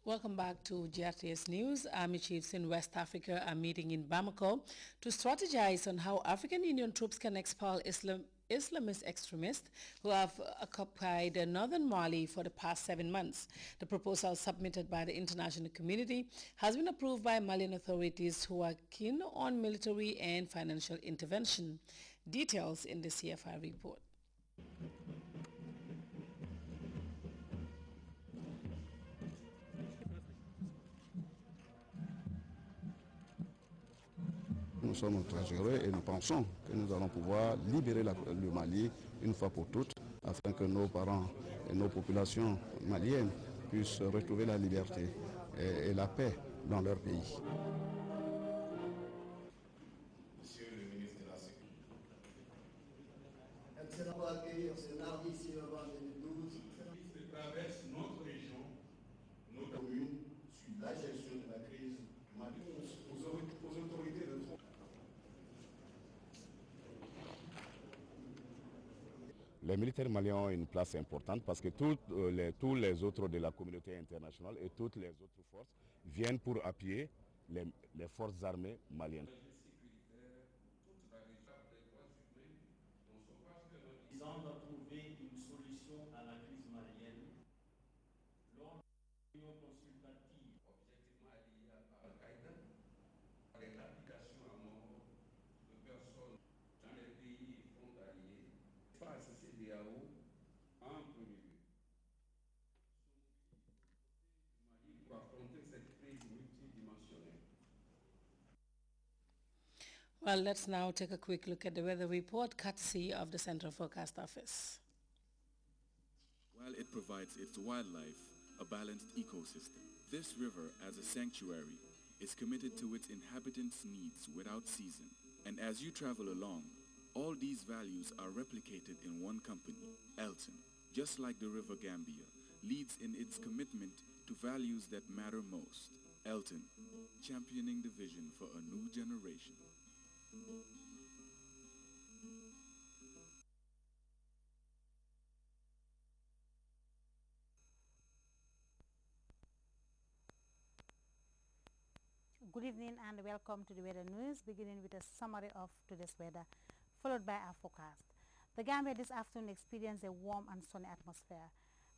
Welcome back to Grts News. Army chiefs in West Africa are meeting in Bamako to strategize on how African Union troops can expel Islamist extremists who have occupied northern Mali for the past 7 months. The proposal submitted by the international community has been approved by Malian authorities who are keen on military and financial intervention. Details in the CFI report. Nous sommes très heureux et nous pensons que nous allons pouvoir libérer le Mali une fois pour toutes afin que nos parents et nos populations maliennes puissent retrouver la liberté et la paix dans leur pays. Monsieur le ministre de la Sécurité. Excellent à accueillir ce mardi 6 novembre 2012. Il traverse notre région, nos communes, sur la gestion de la crise malienne aux autorités de droit. Les militaires maliens ont une place importante parce que tous les autres de la communauté internationale et toutes les autres forces viennent pour appuyer les forces armées maliennes. Visant à trouver une solution à la crise malienne, lors de l'union consultative Objectivement liée à Al-Qaïda, avec l'application à mort de personnes dans les pays frontaliers face à CEDEAO en premier lieu. Mali pour affronter cette crise multidimensionnelle. Well, let's now take a quick look at the weather report courtesy of the Central Forecast Office. While it provides its wildlife a balanced ecosystem, this river, as a sanctuary, is committed to its inhabitants' needs without season. And as you travel along, all these values are replicated in one company, Elton. Just like the River Gambia, leads in its commitment to values that matter most. Elton, championing the vision for a new generation. Good evening and welcome to the weather news, beginning with a summary of today's weather, followed by our forecast. The Gambia this afternoon experienced a warm and sunny atmosphere.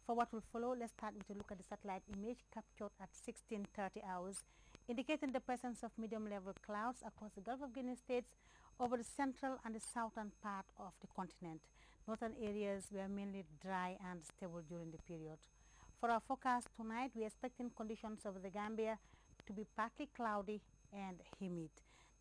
For what will follow, let's start with a look at the satellite image captured at 16:30 hours, indicating the presence of medium-level clouds across the Gulf of Guinea states over the central and the southern part of the continent. Northern areas were mainly dry and stable during the period. For our forecast tonight, we are expecting conditions over the Gambia to be partly cloudy and humid.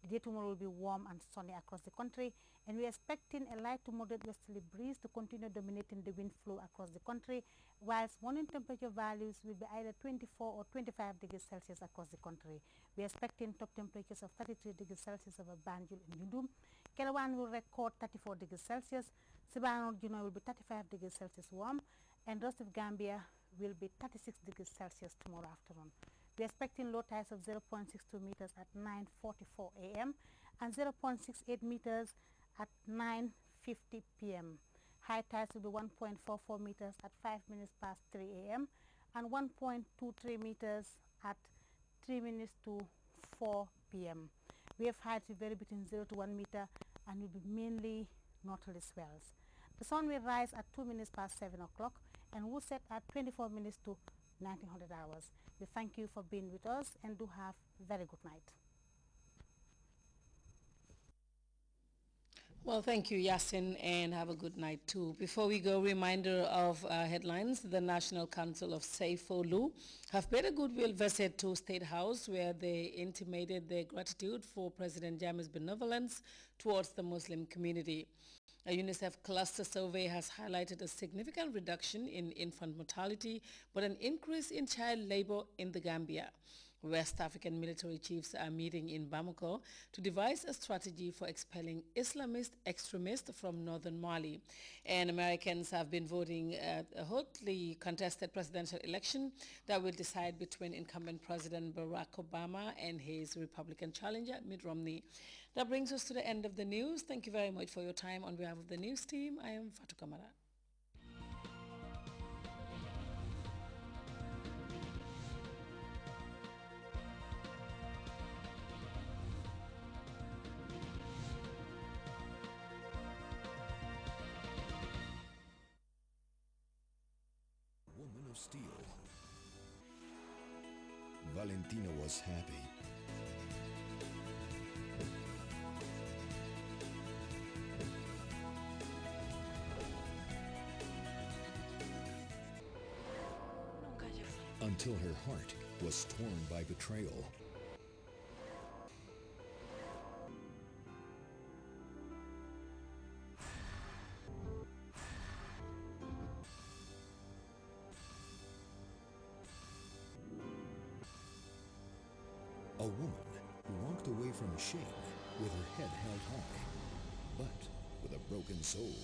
The day tomorrow will be warm and sunny across the country, and we are expecting a light to moderate westerly breeze to continue dominating the wind flow across the country, whilst morning temperature values will be either 24 or 25 degrees Celsius across the country. We are expecting top temperatures of 33 degrees Celsius over Banjul and Yundum. Kelawan will record 34 degrees Celsius. Sibano Juno will be 35 degrees Celsius warm, and rest of Gambia will be 36 degrees Celsius tomorrow afternoon. We are expecting low tides of 0.62 meters at 9:44 a.m. and 0.68 meters at 9:50 p.m. High tides will be 1.44 meters at 5 minutes past 3 a.m. and 1.23 meters at 3 minutes to 4 p.m. Wave heights will vary between 0 to 1 meter and will be mainly northerly swells. The sun will rise at 2 minutes past 7 o'clock and will set at 24 minutes to 1900 hours. We thank you for being with us and do have a very good night. Well, thank you, Yasin, and have a good night too. Before we go, reminder of headlines. The National Council of Saifolu have paid a goodwill visit to State House where they intimated their gratitude for President Jammeh's benevolence towards the Muslim community. A UNICEF cluster survey has highlighted a significant reduction in infant mortality, but an increase in child labor in the Gambia. West African military chiefs are meeting in Bamako to devise a strategy for expelling Islamist extremists from northern Mali. And Americans have been voting at a hotly contested presidential election that will decide between incumbent President Barack Obama and his Republican challenger, Mitt Romney. That brings us to the end of the news. Thank you very much for your time. On behalf of the news team, I am Fatou Kamara. steel. Valentina was happy. Until her heart was torn by betrayal. A woman who walked away from shame with her head held high, but with a broken soul.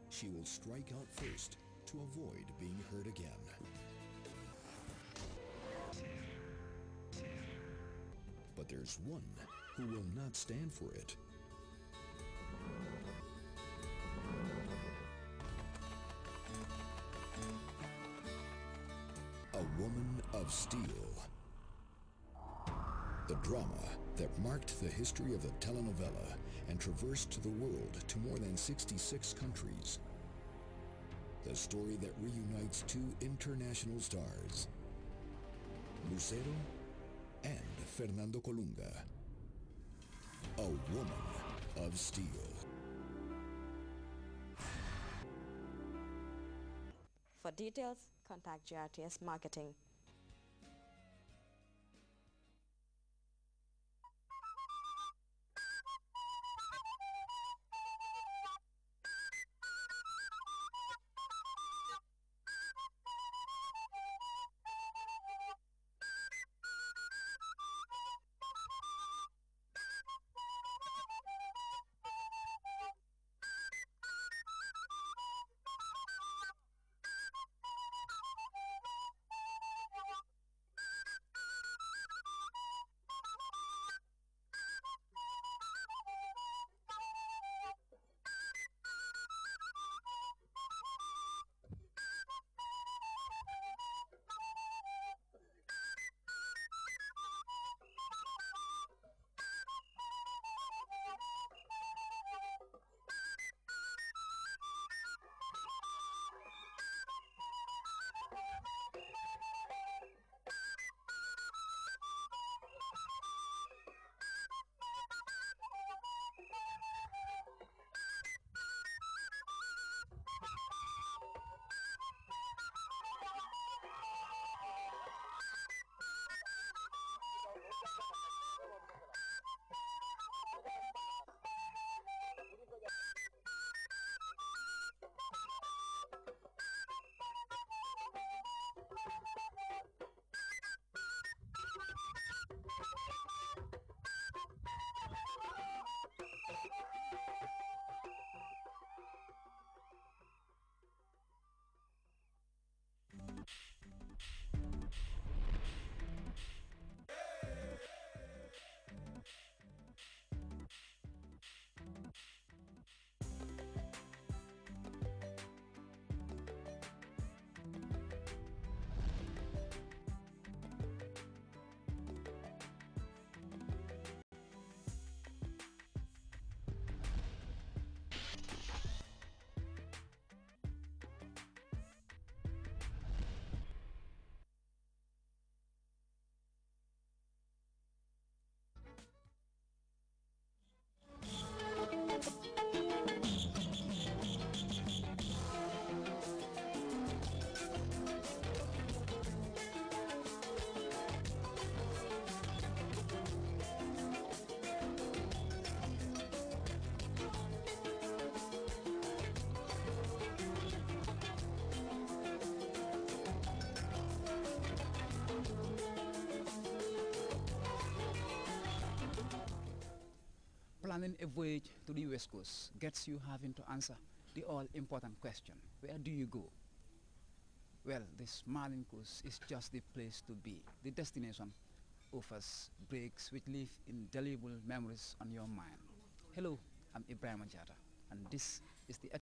She will strike out first to avoid being hurt again. But there's one who will not stand for it. A woman of steel. The drama that marked the history of a telenovela and traversed the world to more than 66 countries. The story that reunites two international stars, Lucero and Fernando Colunga. A woman of steel. For details, contact GRTS Marketing. Planning a voyage to the West Coast gets you having to answer the all-important question, where do you go? Well, this Marlin Coast is just the place to be. The destination offers breaks which leave indelible memories on your mind. Hello, I'm Ibrahim Jata, and this is the